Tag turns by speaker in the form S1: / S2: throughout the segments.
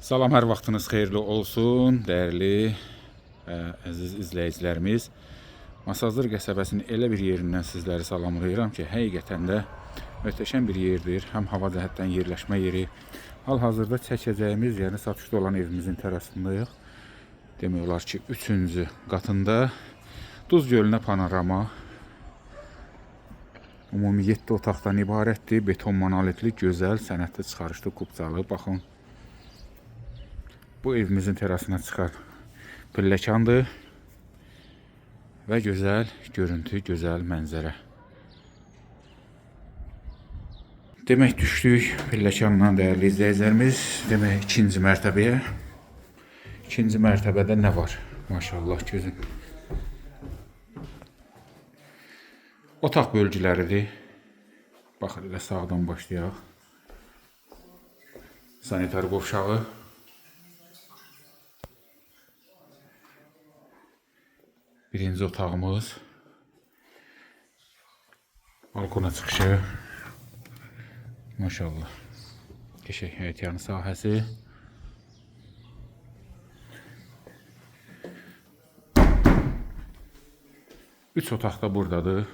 S1: Salam, hər vaxtınız xeyirli olsun, dəyərli əziz izləyicilərimiz. Masazır qəsəbəsinin elə bir yerindən sizləri salamlayıram ki, həqiqətən də möhtəşəm bir yerdir. Həm hava cəhətdən yerləşmə yeri. Hal-hazırda çəkəcəyimiz, yəni satışda olan evimizin tərəfindəyik. Demək olar ki, 3-cü qatında Duz gölünə panorama. Ümumi 7 otaqdan ibarətdir. Beton monolitli, gözəl, sənətli çıxarışlı kubcalı. Baxın. Bu evimizin terasına çıxan pilləkəndir və gözəl görüntü, gözəl mənzərə. Demək düşdük pilləkənlə, dəyərli izləyicilərimiz. Demək 2-ci mərtəbəyə. 2-ci mərtəbədə nə var? Maşallah gözün. Otaq bölgüləridir. Baxın, elə sağdan başlayaq. Sanitar qovşağı. Birinci otağımız. Balkona çıxışı. Maşallah. Qəşəng həyətyanı sahəsi. Üç otaq da buradadır.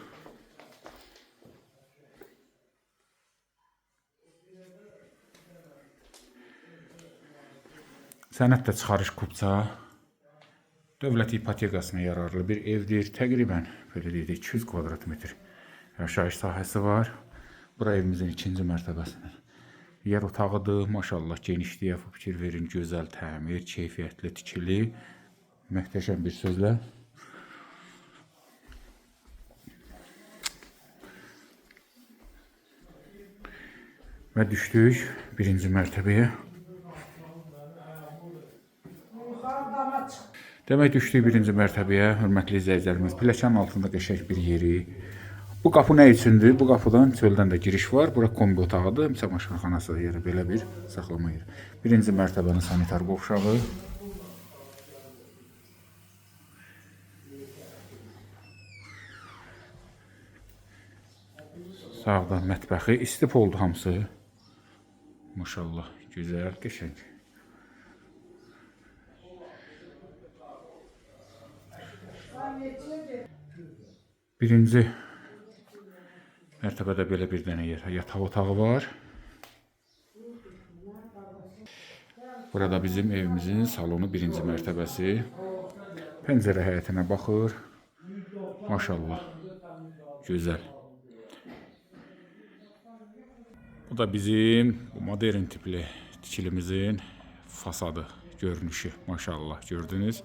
S1: Sənətlə çıxarış kubca. Dövlət ipotekasına yararlı bir evdir. Təqribən belə deyək 200 kvadrat metr yaşayış sahəsi var. Bura evimizin 2-ci mərtəbəsidir. Yer otağıdır. Maşallah genişliyə fikir verin. Gözəl təmir, keyfiyyətli tikili. Möhtəşəm bir sözlə. Və düşdük 1-ci mərtəbəyə. Demək düşdük 1-ci mərtəbəyə, hörmətli izləyicilərimiz. Pilləkənin altında qəşəng bir yeri. Bu qapı nə üçündür? Bu qapıdan çöldən də giriş var. Bura kombi otağıdır. Çamaşırxanası yeri, belə bir saxlama yeri. 1-ci mərtəbənin sanitar qovşağı. Sağda mətbəxi. İstif oldu hamısı. Maşallah, gözəl, qəşəng. Birinci mərtəbədə belə bir dənə yataq otağı var. Burada bizim evimizin salonu 1-ci mərtəbəsi. Pəncərə həyətinə baxır. Maşallah, gözəl. Bu da bizim modern tipli tikilimizin fasadı, görünüşü. Maşallah, gördünüz.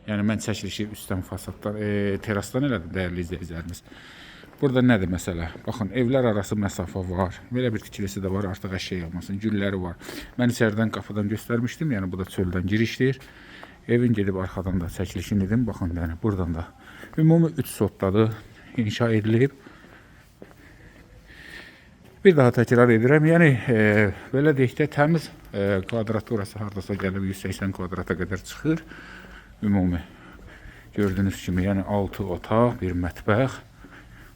S1: Yəni mən çəkilişi üstdən fasaddan, terasdan elədim, dəyərli izləyicilərimiz. Burada nədir məsələ? Baxın, evlər arası məsafə var. Belə bir tikilisi də var, artıq əşya olmasın. Gülləri var. Mən içəridən qapıdan göstərmişdim. Yəni bu da çöldən girişdir. Evin gedib arxadan da çəkilişini edim. Baxın, yəni buradan da ümumi 3 sotdadır. İnşa edilib. Bir daha təkrar edirəm. Yəni belə deyək də təmiz kvadraturası hardasa gəlib 180 kvadrata qədər çıxır. Ümumi gördüyünüz kimi, yəni 6 otaq, bir mətbəx,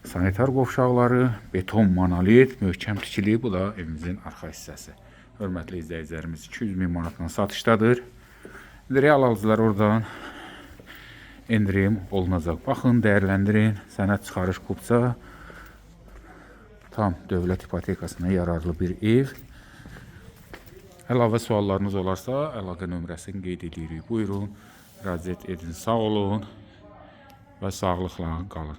S1: sanitar qovşaqları, beton monolit, möhkəm tikili. Bu da evimizin arxa hissəsi. Hörmətli izləyicilərimiz 200.000 manatdan satışdadır. Real alıcılar oradan endirim olunacaq. Baxın, dəyərləndirin. Sənət çıxarış kubca. Tam dövlət ipotekasına yararlı bir ev. Əlavə suallarınız olarsa, əlaqə nömrəsini qeyd edirik. Buyurun, müraciət edin. Sağ olun və sağlıqla qalın.